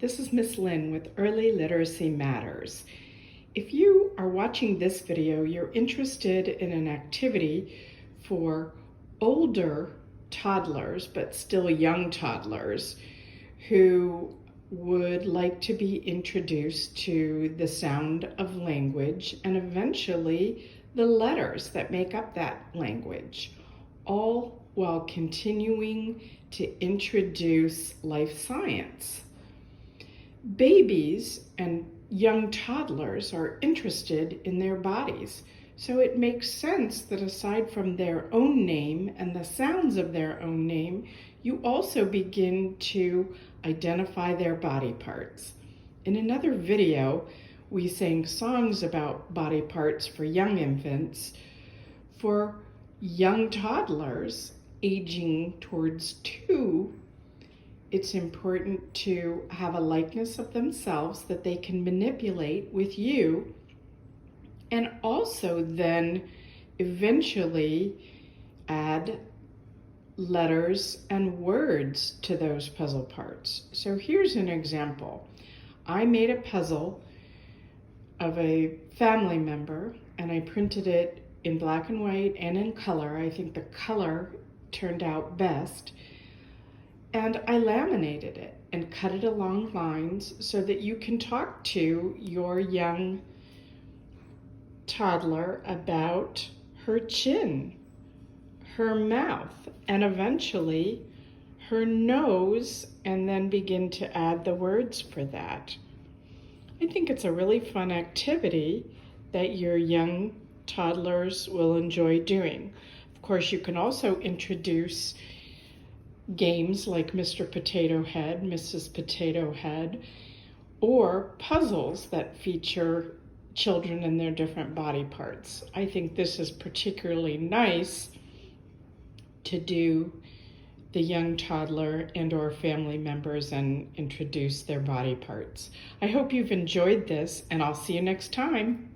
This is Miss Lynn with Early Literacy Matters. If you are watching this video, you're interested in an activity for older toddlers, but still young toddlers, who would like to be introduced to the sound of language and eventually the letters that make up that language, all while continuing to introduce life science. Babies and young toddlers are interested in their bodies, so it makes sense that aside from their own name and the sounds of their own name, you also begin to identify their body parts. In another video, we sang songs about body parts for young infants. For young toddlers aging towards 2, it's important to have a likeness of themselves that they can manipulate with you, and also then eventually add letters and words to those puzzle parts. So here's an example. I made a puzzle of a family member and I printed it in black and white and in color. I think the color turned out best. And I laminated it and cut it along lines so that you can talk to your young toddler about her chin, her mouth, and eventually her nose, and then begin to add the words for that. I think it's a really fun activity that your young toddlers will enjoy doing. Of course, you can also introduce games like Mr. Potato Head, Mrs. Potato Head, or puzzles that feature children and their different body parts. I think this is particularly nice to do the young toddler and or family members and introduce their body parts. I hope you've enjoyed this, and I'll see you next time.